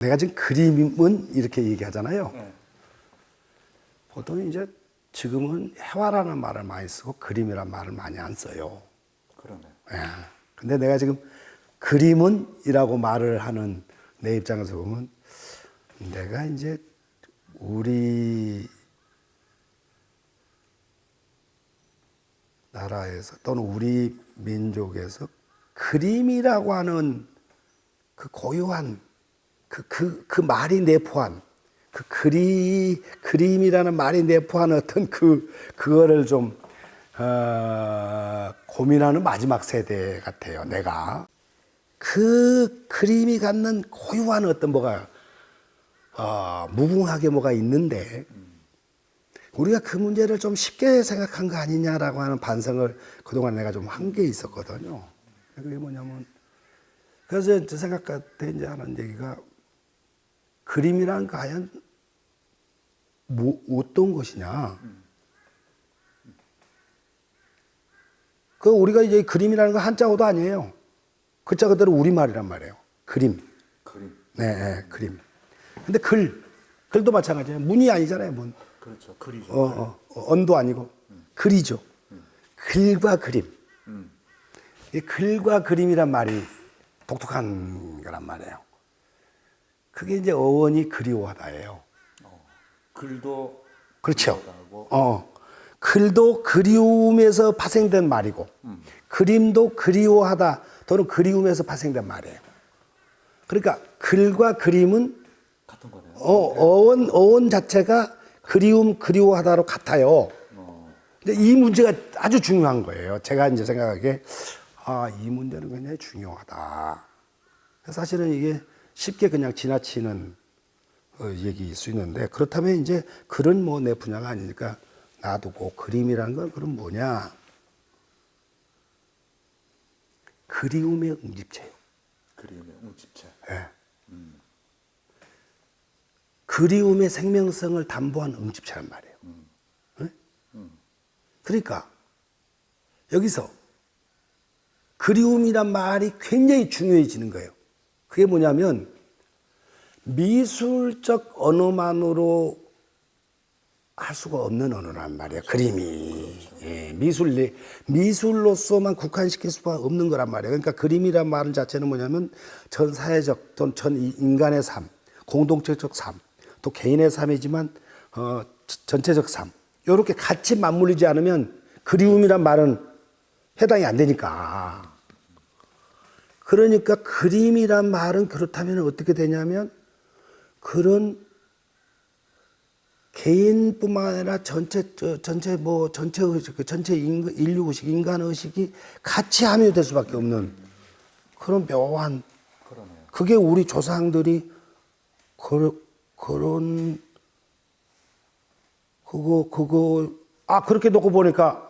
내가 지금 그림은 이렇게 얘기하잖아요. 네. 보통 이제 지금은 해화라는 말을 많이 쓰고 그림이라는 말을 많이 안 써요. 그러네. 예. 근데 내가 지금 그림은 이라고 말을 하는 내 입장에서 보면 내가 이제 우리 나라에서 또는 우리 민족에서 그림이라고 하는 그 고유한 그 말이 내포한 그림이라는 말이 내포한 어떤 그거를 좀 고민하는 마지막 세대 같아요. 내가 그 그림이 갖는 고유한 어떤 뭐가 무궁하게 뭐가 있는데 우리가 그 문제를 좀 쉽게 생각한 거 아니냐라고 하는 반성을 그동안 내가 좀 한 게 있었거든요. 그게 뭐냐면 그래서 제 생각 같아 이제 하는 얘기가 그림이란 과연 어떤 것이냐. 그 우리가 이제 그림이라는 건 한자어도 아니에요. 글자 그대로 우리말이란 말이에요. 그림. 그림. 네, 네, 그림. 근데 글도 마찬가지예요. 문이 아니잖아요, 문. 그렇죠. 글이죠. 언도 아니고 글이죠. 글과 그림. 이 글과 그림이란 말이 독특한 거란 말이에요. 그게 이제 어원이 그리워하다예요. 글도 그렇죠. 그리워하고. 글도 그리움에서 파생된 말이고, 그림도 그리워하다 또는 그리움에서 파생된 말이에요. 그러니까 글과 그림은 같은 거네요. 어원 자체가 그리움, 그리워하다로 같아요. 근데 이 문제가 아주 중요한 거예요. 제가 이제 생각하기에, 이 문제는 굉장히 중요하다. 사실은 이게 쉽게 그냥 지나치는 얘기일 수 있는데, 그렇다면 이제 글은 뭐 내 분야가 아니니까 놔두고 그림이라는 건 그럼 뭐냐? 그리움의 응집체예요. 그림의 응집체. 예. 그리움의 생명성을 담보한 응집체란 말이에요. 네? 그러니까 여기서 그리움이란 말이 굉장히 중요해지는 거예요. 그게 뭐냐면 미술적 언어만으로 할 수가 없는 언어란 말이에요. 그림이. 예, 미술로서만 국한시킬 수가 없는 거란 말이에요. 그러니까 그림이란 말 자체는 뭐냐면 전 사회적 또는 전 인간의 삶, 공동체적 삶, 또 개인의 삶이지만 전체적 삶, 이렇게 같이 맞물리지 않으면 그리움이란 말은 해당이 안 되니까. 그러니까 그림이란 말은 그렇다면 어떻게 되냐면 그런 개인뿐만 아니라 전체 의식, 전체 인류 의식, 인간 의식이 같이 함유될 수밖에 없는 그런 묘한, 그러네요. 그게 우리 조상들이 그렇게 놓고 보니까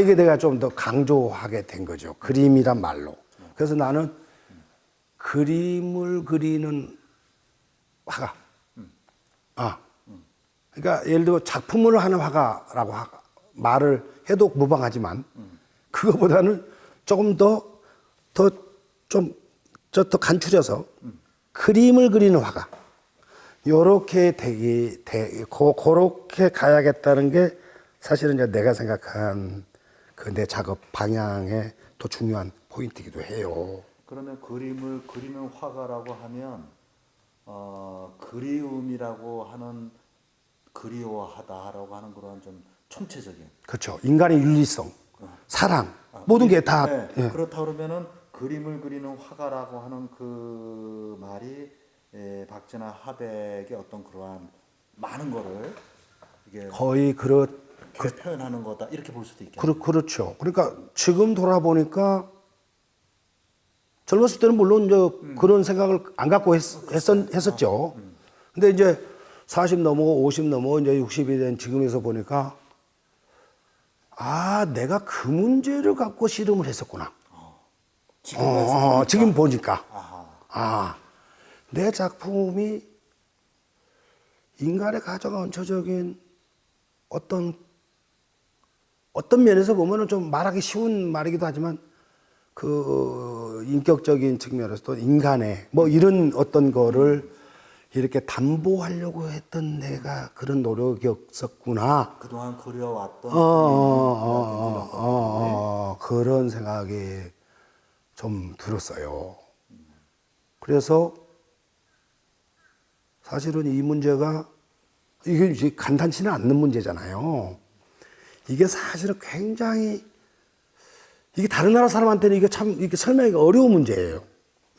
이게 내가 좀 더 강조하게 된 거죠. 그림이란 말로. 그래서 나는 그림을 그리는 화가. 그러니까 예를 들어 작품을 하는 화가라고 말을 해도 무방하지만 그거보다는 조금 더 간추려서 그림을 그리는 화가. 요렇게 그렇게 가야겠다는 게 사실은 이제 내가 생각한 그 내 작업 방향의 더 중요한 포인트이기도 해요. 그러면 그림을 그리는 화가라고 하면 그리움이라고 하는 그리워하다라고 하는 그런 좀 총체적인. 그렇죠. 인간의 윤리성, 사랑, 모든 게 다. 네. 예. 그렇다 그러면은 그림을 그리는 화가라고 하는 그 말이 박진아 하백의 어떤 그러한 많은 거를 이게 거의 표현하는 거다 이렇게 볼 수도 있겠네요. 그렇죠. 그러니까 지금 돌아보니까 젊었을 때는 물론 이제 그런 생각을 안 갖고 했었죠. 근데 이제 40 넘어 50 넘어 이제 60이 된 지금에서 보니까 내가 그 문제를 갖고 씨름을 했었구나. 지금 보니까. 내 작품이 인간의 가장 원초적인 어떤 면에서 보면은 좀 말하기 쉬운 말이기도 하지만 그 인격적인 측면에서도 인간의 뭐 이런 어떤 거를 이렇게 담보하려고 했던 내가 그런 노력이었었구나. 그동안 그려왔던 그런 생각이 좀 들었어요. 그래서 사실은 이 문제가 이게 이제 간단치는 않는 문제잖아요. 이게 사실은 굉장히 이게 다른 나라 사람한테는 이게 참 이게 설명하기가 어려운 문제예요.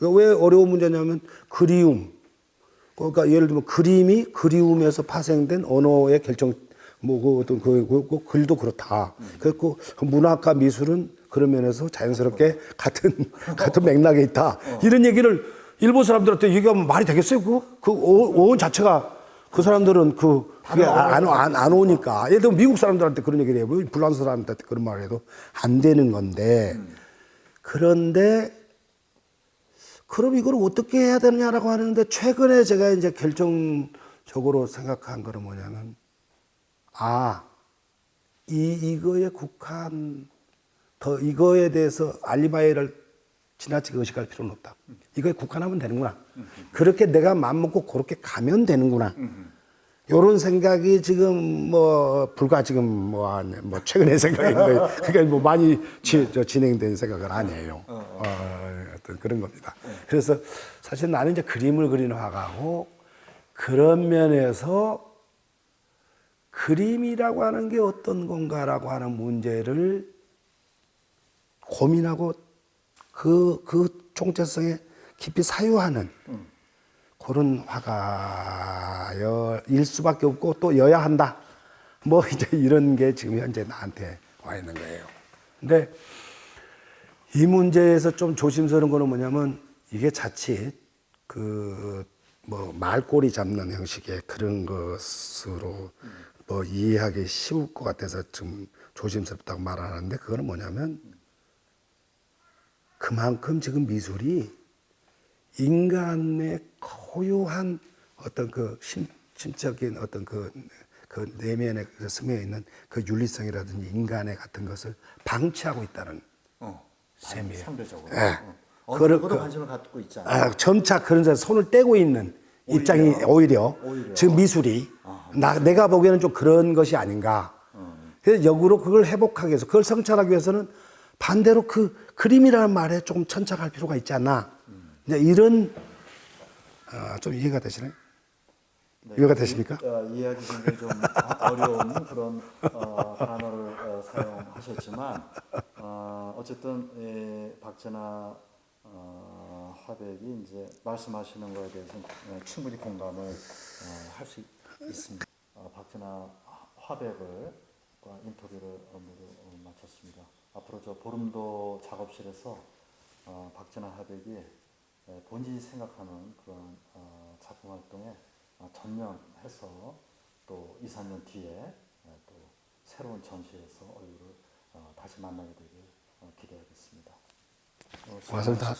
왜 어려운 문제냐면 그리움. 그러니까 예를 들면 그림이 그리움에서 파생된 언어의 결정 뭐 그 어떤 그 글도 그렇다. 그리고 문학과 미술은 그런 면에서 자연스럽게 같은 맥락에 있다. 이런 얘기를 일본 사람들한테 얘기하면 말이 되겠어요? 그 어원 자체가 그 사람들은 그게 안 오니까. 예를 들면 미국 사람들한테 그런 얘기를 해요. 불란스 사람들한테 그런 말을 해도 안 되는 건데. 그런데 그럼 이걸 어떻게 해야 되느냐라고 하는데 최근에 제가 이제 결정적으로 생각한 거는 뭐냐면 이거에 이거에 대해서 알리바이를 지나치게 의식할 필요는 없다. 이거에 국한하면 되는구나. 그렇게 내가 마음먹고 그렇게 가면 되는구나. 요런 생각이 지금 불과 지금 최근의 생각인데 그게 많이 진행된 생각은 아니에요. 어떤 그런 겁니다. 그래서 사실 나는 이제 그림을 그리는 화가고 그런 면에서 그림이라고 하는 게 어떤 건가라고 하는 문제를 고민하고 그 총체성에 깊이 사유하는 그런 화가일 수밖에 없고 또 여야 한다. 이제 이런 게 지금 현재 나한테 와 있는 거예요. 근데 이 문제에서 좀 조심스러운 거는 뭐냐면 이게 자칫 말꼬리 잡는 형식의 그런 것으로 이해하기 쉬울 것 같아서 좀 조심스럽다고 말하는데 그거는 뭐냐면 그만큼 지금 미술이 인간의 고유한 어떤 그 심적인 어떤 그 내면에 스며 있는 그 윤리성이라든지 인간의 같은 것을 방치하고 있다는 셈이에요. 상대적으로. 네. 그것도 관심을 갖고 있지 않아요? 점차 그런 데서 손을 떼고 있는 입장이 오히려 지금 미술이 내가 보기에는 좀 그런 것이 아닌가. 그래서 역으로 그걸 회복하기 위해서 그걸 성찰하기 위해서는 반대로 그 그림이라는 말에 조금 천착할 필요가 있지 않나. 이제 이런 좀 이해가 되시나요? 이해가 되십니까? 이해하기 굉장히 좀 어려운 그런 단어를 사용하셨지만 어쨌든 박재나 화백이 이제 말씀하시는 거에 대해서 충분히 공감을 할 수 있습니다. 박재나 화백을 인터뷰를 모두 마쳤습니다. 앞으로 저 보름도 작업실에서 박재나 화백이 본인이 생각하는 그런 작품 활동에 전념해서 또 2, 3년 뒤에 또 새로운 전시에서 얼굴을 다시 만나게 되길 기대하겠습니다. 고맙습니다.